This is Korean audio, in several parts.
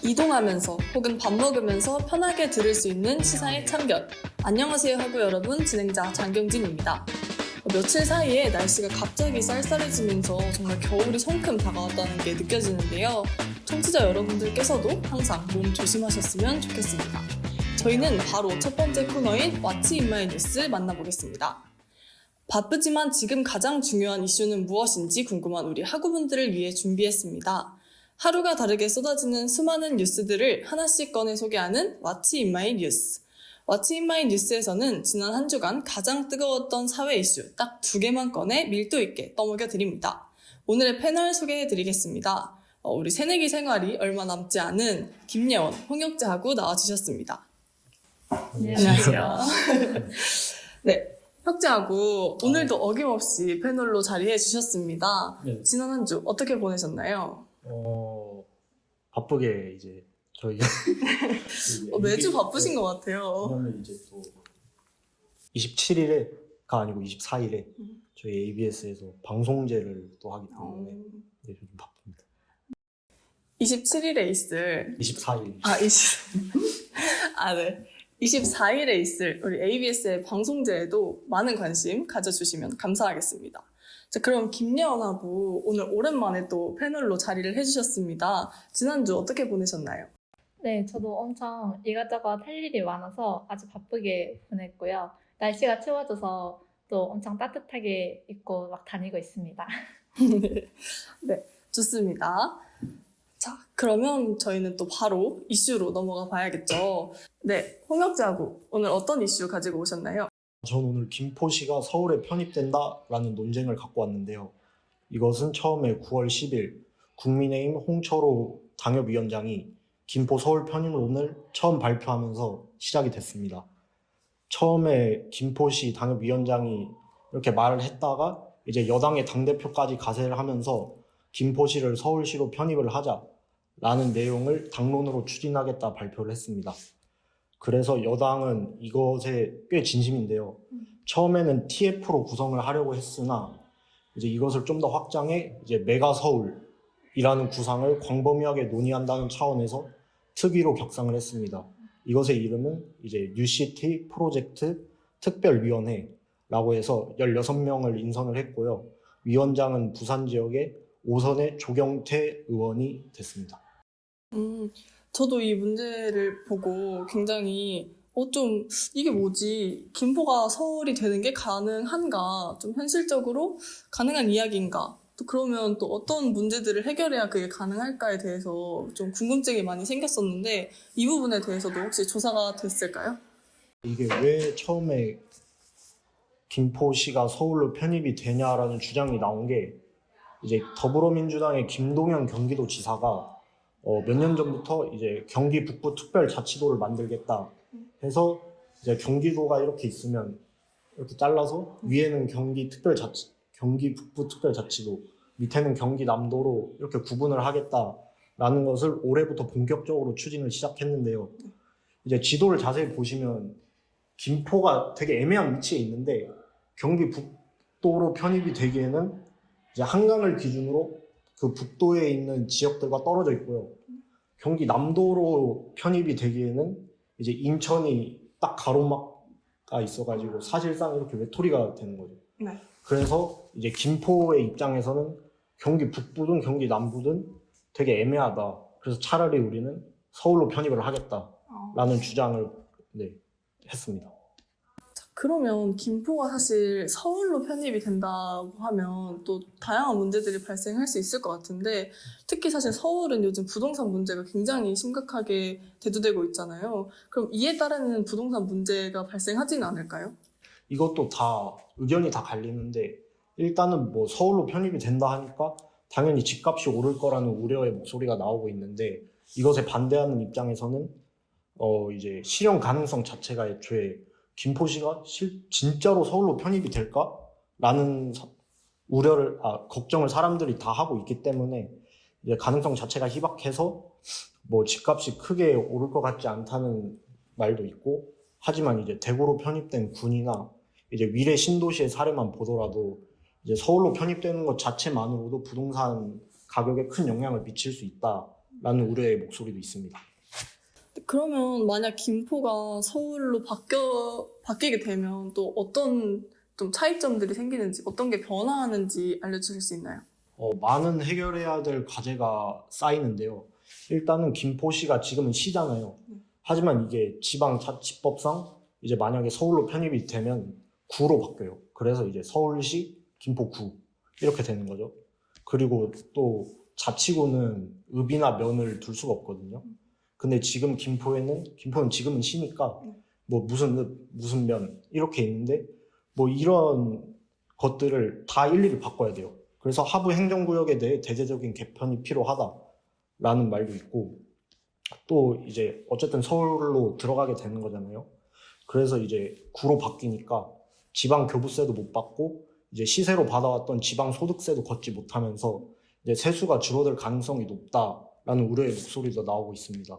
이동하면서 혹은 밥 먹으면서 편하게 들을 수 있는 시사의 참견. 안녕하세요 하고 여러분, 진행자 장경진입니다. 며칠 사이에 날씨가 갑자기 쌀쌀해지면서 정말 겨울이 성큼 다가왔다는 게 느껴지는데요. 청취자 여러분들께서도 항상 몸 조심하셨으면 좋겠습니다. 저희는 바로 첫 번째 코너인 What's in my news 만나보겠습니다. 바쁘지만 지금 가장 중요한 이슈는 무엇인지 궁금한 우리 학우분들을 위해 준비했습니다. 하루가 다르게 쏟아지는 수많은 뉴스들을 하나씩 꺼내 소개하는 What's in my news. What's in my news에서는 지난 한 주간 가장 뜨거웠던 사회 이슈 딱 2개만 꺼내 밀도 있게 떠먹여 드립니다. 오늘의 패널 소개해 드리겠습니다. 우리 새내기 생활이 얼마 남지 않은 김예원, 홍혁재하고 나와주셨습니다. 안녕하세요. 네, 혁재하고 오늘도 오김없이 패널로 자리해 주셨습니다. 네. 지난 한 주 어떻게 보내셨나요? 바쁘게 이제 저희가 매주 바쁘신 것 같아요. 왜냐면 이제 또 27일에가 아니고 24일에 저희 ABS에서 방송제를 또 하기 때문에 네, 좀 바쁩니다. 27일에 있을 24일. 네. 24일에 있을 우리 ABS의 방송제에도 많은 관심 가져주시면 감사하겠습니다. 자, 그럼 김예원하고 오늘 오랜만에 또 패널로 자리를 해주셨습니다. 지난주 어떻게 보내셨나요? 네, 저도 엄청 이것저것 할 일이 많아서 아주 바쁘게 보냈고요. 날씨가 추워져서 또 엄청 따뜻하게 입고 막 다니고 있습니다. 네, 좋습니다. 자, 그러면 저희는 또 바로 이슈로 넘어가 봐야겠죠. 네, 홍혁재하고 오늘 어떤 이슈 가지고 오셨나요? 전 오늘 김포시가 서울에 편입된다라는 논쟁을 갖고 왔는데요. 이것은 처음에 9월 10일 국민의힘 홍철호 당협위원장이 김포 서울 편입론을 처음 발표하면서 시작이 됐습니다. 처음에 김포시 당협위원장이 이렇게 말을 했다가 이제 여당의 당대표까지 가세를 하면서 김포시를 서울시로 편입을 하자라는 내용을 당론으로 추진하겠다 발표를 했습니다. 그래서 여당은 이것에 꽤 진심인데요. 처음에는 TF로 구성을 하려고 했으나 이제 이것을 좀 더 확장해 이제 메가 서울이라는 구상을 광범위하게 논의한다는 차원에서 특위로 격상을 했습니다. 이것의 이름은 이제 뉴시티 프로젝트 특별위원회라고 해서 16명을 인선을 했고요. 위원장은 부산 지역의 오선의 조경태 의원이 됐습니다. 저도 이 문제를 보고 굉장히 좀 이게 뭐지? 김포가 서울이 되는 게 가능한가? 좀 현실적으로 가능한 이야기인가? 또 그러면 또 어떤 문제들을 해결해야 그게 가능할까에 대해서 좀 궁금증이 많이 생겼었는데 이 부분에 대해서도 혹시 조사가 됐을까요? 이게 왜 처음에 김포시가 서울로 편입이 되냐라는 주장이 나온 게 이제 더불어민주당의 김동연 경기도지사가 몇 년 전부터 이제 경기 북부 특별자치도를 만들겠다 해서 이제 경기도가 이렇게 있으면 이렇게 잘라서 위에는 경기 북부 특별자치도, 밑에는 경기남도로 이렇게 구분을 하겠다라는 것을 올해부터 본격적으로 추진을 시작했는데요. 이제 지도를 자세히 보시면 김포가 되게 애매한 위치에 있는데 경기 북도로 편입이 되기에는 이제 한강을 기준으로 그 북도에 있는 지역들과 떨어져 있고요. 경기 남도로 편입이 되기에는 이제 인천이 딱 가로막가 있어가지고 사실상 이렇게 외톨이가 되는 거죠. 네. 그래서 이제 김포의 입장에서는 경기 북부든 경기 남부든 되게 애매하다. 그래서 차라리 우리는 서울로 편입을 하겠다라는 주장을 했습니다. 그러면 김포가 사실 서울로 편입이 된다고 하면 또 다양한 문제들이 발생할 수 있을 것 같은데 특히 사실 서울은 요즘 부동산 문제가 굉장히 심각하게 대두되고 있잖아요. 그럼 이에 따르는 부동산 문제가 발생하지는 않을까요? 이것도 다 의견이 다 갈리는데 일단은 뭐 서울로 편입이 된다 하니까 당연히 집값이 오를 거라는 우려의 목소리가 나오고 있는데 이것에 반대하는 입장에서는 이제 실현 가능성 자체가 애초에 김포시가 진짜로 서울로 편입이 될까라는 걱정을 사람들이 다 하고 있기 때문에 이제 가능성 자체가 희박해서 뭐 집값이 크게 오를 것 같지 않다는 말도 있고 하지만 이제 대구로 편입된 군이나 이제 위례 신도시의 사례만 보더라도 이제 서울로 편입되는 것 자체만으로도 부동산 가격에 큰 영향을 미칠 수 있다 라는 우려의 목소리도 있습니다. 그러면 만약 김포가 서울로 바뀌게 되면 또 어떤 좀 차이점들이 생기는지, 어떤 게 변화하는지 알려주실 수 있나요? 많은 해결해야 될 과제가 쌓이는데요. 일단은 김포시가 지금은 시잖아요. 하지만 이게 지방자치법상 이제 만약에 서울로 편입이 되면 구로 바뀌어요. 그래서 이제 서울시, 김포구 이렇게 되는 거죠. 그리고 또 자치구는 읍이나 면을 둘 수가 없거든요. 근데 지금 김포는 지금은 시니까 뭐 무슨 읍, 무슨 면 이렇게 있는데 뭐 이런 것들을 다 일일이 바꿔야 돼요. 그래서 하부 행정구역에 대해 대대적인 개편이 필요하다라는 말도 있고, 또 이제 어쨌든 서울로 들어가게 되는 거잖아요. 그래서 이제 구로 바뀌니까 지방 교부세도 못 받고 이제 시세로 받아왔던 지방 소득세도 걷지 못하면서 이제 세수가 줄어들 가능성이 높다라는 우려의 목소리도 나오고 있습니다.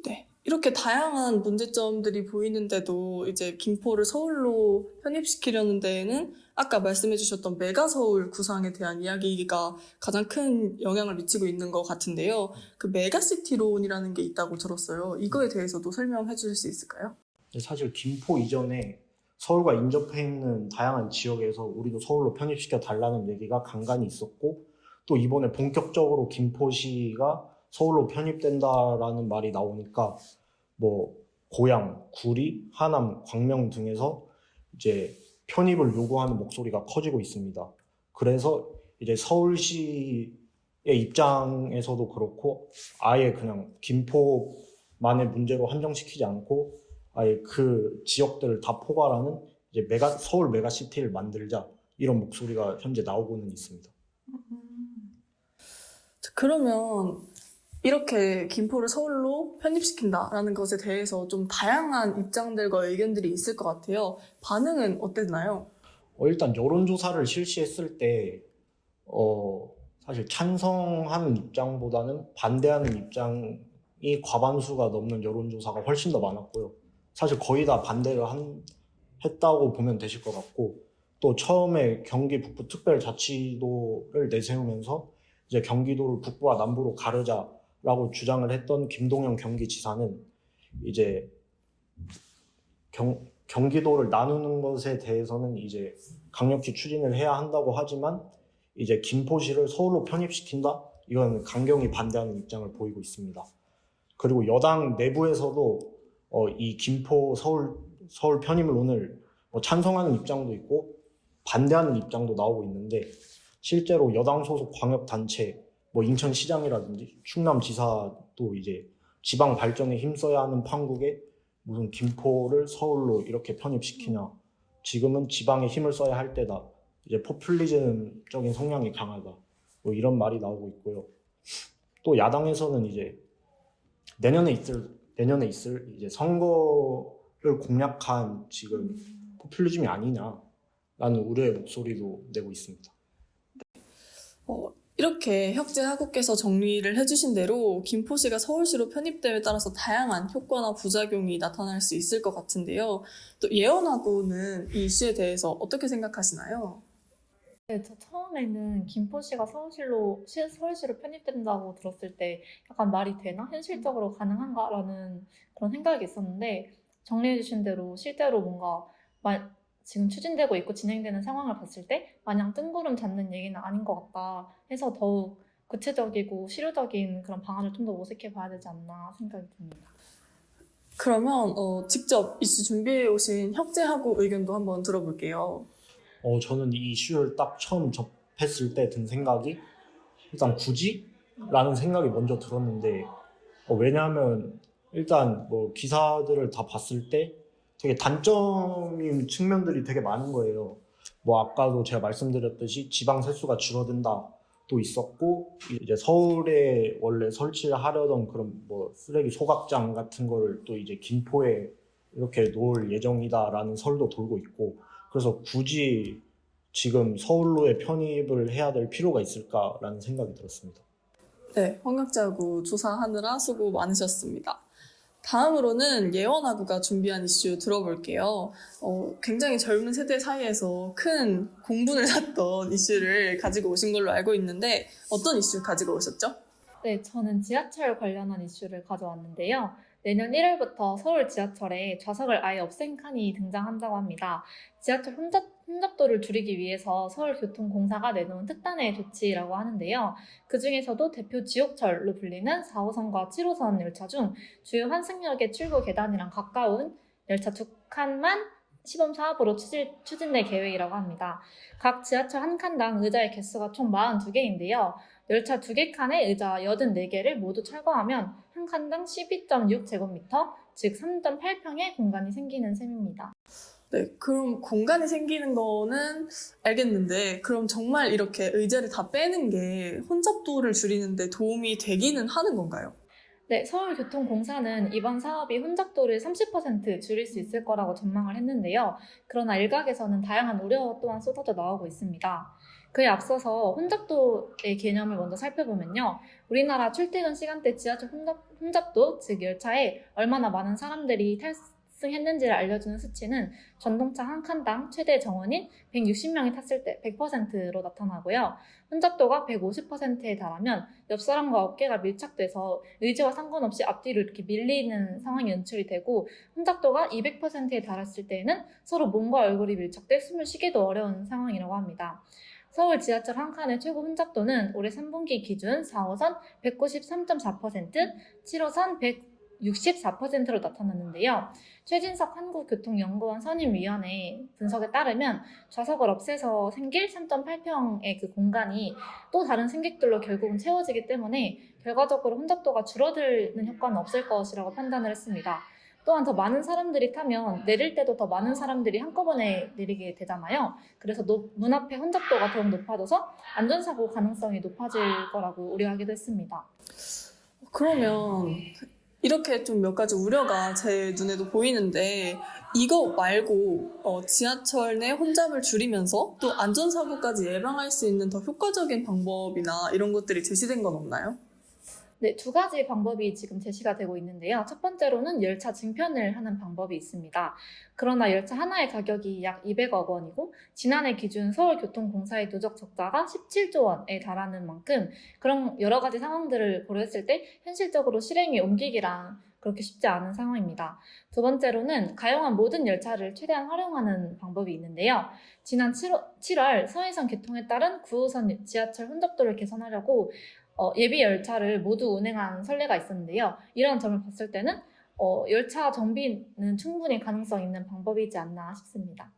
네. 이렇게 다양한 문제점들이 보이는데도 이제 김포를 서울로 편입시키려는 데에는 아까 말씀해 주셨던 메가서울 구상에 대한 이야기가 가장 큰 영향을 미치고 있는 것 같은데요. 그 메가시티론이라는 게 있다고 들었어요. 이거에 대해서도 설명해 주실 수 있을까요? 사실 김포 이전에 서울과 인접해 있는 다양한 지역에서 우리도 서울로 편입시켜 달라는 얘기가 간간히 있었고, 또 이번에 본격적으로 김포시가 서울로 편입된다라는 말이 나오니까 뭐 고양, 구리, 하남, 광명 등에서 이제 편입을 요구하는 목소리가 커지고 있습니다. 그래서 이제 서울시의 입장에서도 그렇고 아예 그냥 김포만의 문제로 한정시키지 않고 아예 그 지역들을 다 포괄하는 이제 서울 메가시티를 만들자, 이런 목소리가 현재 나오고는 있습니다. 그러면 이렇게 김포를 서울로 편입시킨다라는 것에 대해서 좀 다양한 입장들과 의견들이 있을 것 같아요. 반응은 어땠나요? 일단 여론조사를 실시했을 때 사실 찬성하는 입장보다는 반대하는 입장이 과반수가 넘는 여론조사가 훨씬 더 많았고요. 사실 거의 다 반대를 했다고 보면 되실 것 같고, 또 처음에 경기 북부 특별자치도를 내세우면서 이제 경기도를 북부와 남부로 가르자라고 주장을 했던 김동연 경기지사는 이제 경기도를 나누는 것에 대해서는 이제 강력히 추진을 해야 한다고 하지만 이제 김포시를 서울로 편입시킨다? 이건 강경히 반대하는 입장을 보이고 있습니다. 그리고 여당 내부에서도 이 김포 서울 편입론을 찬성하는 입장도 있고 반대하는 입장도 나오고 있는데, 실제로 여당 소속 광역단체, 뭐 인천시장이라든지 충남지사도 이제 지방 발전에 힘써야 하는 판국에 무슨 김포를 서울로 이렇게 편입시키냐, 지금은 지방에 힘을 써야 할 때다, 이제 포퓰리즘적인 성향이 강하다, 뭐 이런 말이 나오고 있고요. 또 야당에서는 이제 내년에 있을 이제 선거를 공략한 지금 포퓰리즘이 아니냐라는 우려의 목소리도 내고 있습니다. 이렇게 혁재하고께서 정리를 해주신 대로 김포시가 서울시로 편입됨에 따라서 다양한 효과나 부작용이 나타날 수 있을 것 같은데요. 또 예언하고는 이 이슈에 대해서 어떻게 생각하시나요? 네, 저 처음에는 김포시가 서울시로 편입된다고 들었을 때 약간 말이 되나? 현실적으로 가능한가라는 그런 생각이 있었는데, 정리해주신 대로 실제로 뭔가 지금 추진되고 있고 진행되는 상황을 봤을 때 마냥 뜬구름 잡는 얘기는 아닌 것 같다 해서 더욱 구체적이고 실효적인 그런 방안을 좀 더 모색해 봐야 되지 않나 생각이 듭니다. 그러면 직접 이슈 준비해 오신 혁재하고 의견도 한번 들어볼게요. 저는 이 이슈를 딱 처음 접했을 때 든 생각이 일단 굳이? 라는 생각이 먼저 들었는데, 왜냐하면 일단 뭐 기사들을 다 봤을 때 되게 단점인 측면들이 되게 많은 거예요. 뭐 아까도 제가 말씀드렸듯이 지방 세수가 줄어든다 또 있었고, 이제 서울에 원래 설치를 하려던 그런 뭐 쓰레기 소각장 같은 거를 또 이제 김포에 이렇게 놓을 예정이다라는 설도 돌고 있고, 그래서 굳이 지금 서울로의 편입을 해야 될 필요가 있을까라는 생각이 들었습니다. 네, 황역자구 조사하느라 수고 많으셨습니다. 다음으로는 예원하구가 준비한 이슈 들어볼게요. 굉장히 젊은 세대 사이에서 큰 공분을 샀던 이슈를 가지고 오신 걸로 알고 있는데 어떤 이슈 가지고 오셨죠? 네, 저는 지하철 관련한 이슈를 가져왔는데요. 내년 1월부터 서울 지하철에 좌석을 아예 없앤 칸이 등장한다고 합니다. 지하철 혼잡도를 줄이기 위해서 서울교통공사가 내놓은 특단의 조치라고 하는데요. 그 중에서도 대표 지옥철로 불리는 4호선과 7호선 열차 중 주요 환승역의 출구 계단이랑 가까운 열차 2칸만 시범 사업으로 추진될 계획이라고 합니다. 각 지하철 한 칸당 의자의 개수가 총 42개인데요. 열차 2개 칸에 의자 84개를 모두 철거하면 한 칸당 12.6제곱미터, 즉 3.8평의 공간이 생기는 셈입니다. 네, 그럼 공간이 생기는 거는 알겠는데, 그럼 정말 이렇게 의자를 다 빼는 게 혼잡도를 줄이는데 도움이 되기는 하는 건가요? 네, 서울교통공사는 이번 사업이 혼잡도를 30% 줄일 수 있을 거라고 전망을 했는데요. 그러나 일각에서는 다양한 우려 또한 쏟아져 나오고 있습니다. 그에 앞서서 혼잡도의 개념을 먼저 살펴보면요. 우리나라 출퇴근 시간대 지하철 혼잡도, 즉 열차에 얼마나 많은 사람들이 탑승했는지를 알려주는 수치는 전동차 한 칸당 최대 정원인 160명이 탔을 때 100%로 나타나고요. 혼잡도가 150%에 달하면 옆 사람과 어깨가 밀착돼서 의지와 상관없이 앞뒤로 이렇게 밀리는 상황이 연출이 되고, 혼잡도가 200%에 달했을 때에는 서로 몸과 얼굴이 밀착돼 숨을 쉬기도 어려운 상황이라고 합니다. 서울 지하철 한 칸의 최고 혼잡도는 올해 3분기 기준 4호선 193.4%, 7호선 164%로 나타났는데요. 최진석 한국교통연구원 선임위원회 분석에 따르면 좌석을 없애서 생길 3.8평의 그 공간이 또 다른 승객들로 결국은 채워지기 때문에 결과적으로 혼잡도가 줄어드는 효과는 없을 것이라고 판단을 했습니다. 또한 더 많은 사람들이 타면 내릴 때도 더 많은 사람들이 한꺼번에 내리게 되잖아요. 그래서 문 앞의 혼잡도가 더욱 높아져서 안전사고 가능성이 높아질 거라고 우려하기도 했습니다. 그러면 이렇게 좀 몇 가지 우려가 제 눈에도 보이는데, 이거 말고 지하철 내 혼잡을 줄이면서 또 안전사고까지 예방할 수 있는 더 효과적인 방법이나 이런 것들이 제시된 건 없나요? 네, 2가지 방법이 지금 제시가 되고 있는데요. 첫 번째로는 열차 증편을 하는 방법이 있습니다. 그러나 열차 하나의 가격이 약 200억 원이고 지난해 기준 서울교통공사의 누적 적자가 17조 원에 달하는 만큼 그런 여러 가지 상황들을 고려했을 때 현실적으로 실행에 옮기기란 그렇게 쉽지 않은 상황입니다. 두 번째로는 가용한 모든 열차를 최대한 활용하는 방법이 있는데요. 지난 7월 서해선 개통에 따른 9호선 지하철 혼잡도를 개선하려고 예비 열차를 모두 운행한 선례가 있었는데요. 이런 점을 봤을 때는 열차 정비는 충분히 가능성 있는 방법이지 않나 싶습니다.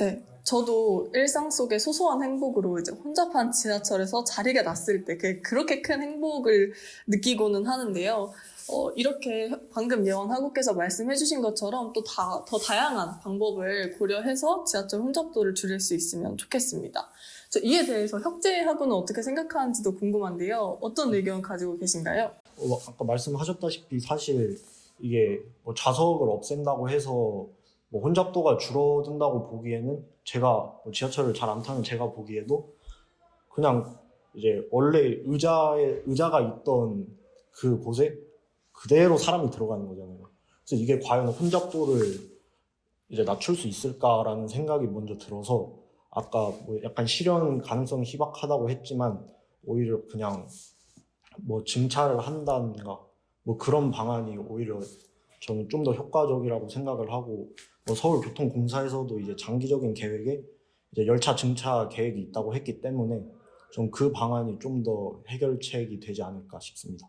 네, 저도 일상 속의 소소한 행복으로 이제 혼잡한 지하철에서 자리가 났을 때 그렇게 큰 행복을 느끼고는 하는데요. 이렇게 방금 예원하고께서 말씀해주신 것처럼 또 더 다양한 방법을 고려해서 지하철 혼잡도를 줄일 수 있으면 좋겠습니다. 이에 대해서 혁재하고는 어떻게 생각하는지도 궁금한데요. 어떤 의견 가지고 계신가요? 아까 말씀하셨다시피 사실 이게 뭐 좌석을 없앤다고 해서 뭐 혼잡도가 줄어든다고 보기에는, 제가 뭐 지하철을 잘 안 타는 제가 보기에도 그냥 이제 원래 의자가 있던 그 곳에 그대로 사람이 들어가는 거잖아요. 그래서 이게 과연 혼잡도를 이제 낮출 수 있을까라는 생각이 먼저 들어서, 아까 뭐 약간 실현 가능성이 희박하다고 했지만 오히려 그냥 뭐 증차를 한다든가 뭐 그런 방안이 오히려 저는 좀 더 효과적이라고 생각을 하고, 뭐 서울교통공사에서도 이제 장기적인 계획에 이제 열차 증차 계획이 있다고 했기 때문에 좀 그 방안이 좀 더 해결책이 되지 않을까 싶습니다.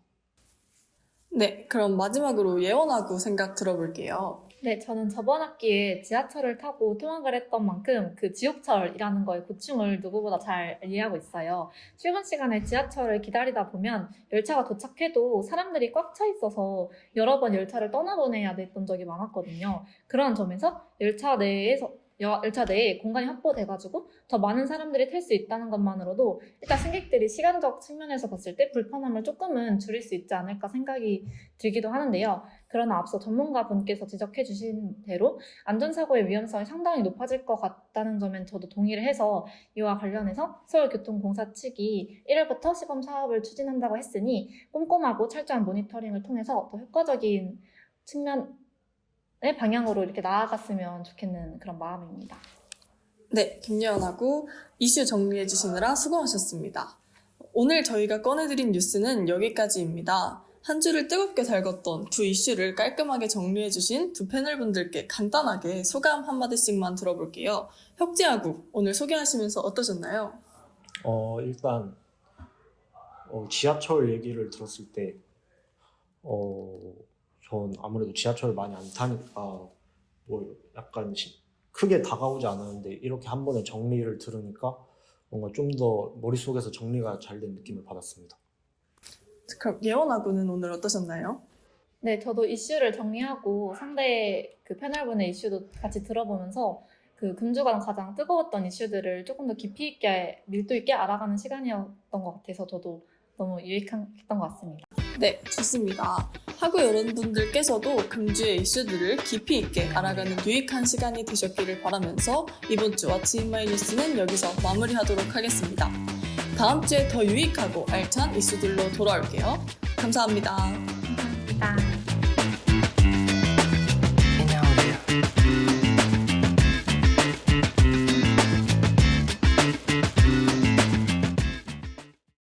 네, 그럼 마지막으로 예원하고 생각 들어볼게요. 네, 저는 저번 학기에 지하철을 타고 통학을 했던 만큼 그 지옥철이라는 거의 고충을 누구보다 잘 이해하고 있어요. 출근 시간에 지하철을 기다리다 보면 열차가 도착해도 사람들이 꽉 차 있어서 여러 번 열차를 떠나보내야 됐던 적이 많았거든요. 그런 점에서 열차 내에 공간이 확보돼가지고 더 많은 사람들이 탈 수 있다는 것만으로도 일단 승객들이 시간적 측면에서 봤을 때 불편함을 조금은 줄일 수 있지 않을까 생각이 들기도 하는데요. 그러나 앞서 전문가 분께서 지적해 주신 대로 안전사고의 위험성이 상당히 높아질 것 같다는 점엔 저도 동의를 해서 이와 관련해서 서울교통공사 측이 1월부터 시범 사업을 추진한다고 했으니 꼼꼼하고 철저한 모니터링을 통해서 더 효과적인 측면의 방향으로 이렇게 나아갔으면 좋겠는 그런 마음입니다. 네, 김예원하고 이슈 정리해 주시느라 수고하셨습니다. 오늘 저희가 꺼내드린 뉴스는 여기까지입니다. 한 주를 뜨겁게 달궜던 두 이슈를 깔끔하게 정리해주신 두 패널분들께 간단하게 소감 한마디씩만 들어볼게요. 혁지야구 오늘 소개하시면서 어떠셨나요? 일단 지하철 얘기를 들었을 때 전 아무래도 지하철을 많이 안 타니까 뭐 약간 크게 다가오지 않았는데 이렇게 한 번에 정리를 들으니까 뭔가 좀 더 머릿속에서 정리가 잘 된 느낌을 받았습니다. 그럼 예원아구는 오늘 어떠셨나요? 네, 저도 이슈를 정리하고 상대 그 패널분의 이슈도 같이 들어보면서 그 금주간 가장 뜨거웠던 이슈들을 조금 더 깊이 있게, 밀도 있게 알아가는 시간이었던 것 같아서 저도 너무 유익했던 것 같습니다. 네, 좋습니다. 하구 여러분들께서도 금주의 이슈들을 깊이 있게 알아가는 유익한 시간이 되셨기를 바라면서 이번 주 왓츠 인 마이 뉴스는 여기서 마무리하도록 하겠습니다. 다음 주에 더 유익하고 알찬 이슈들로 돌아올게요. 감사합니다.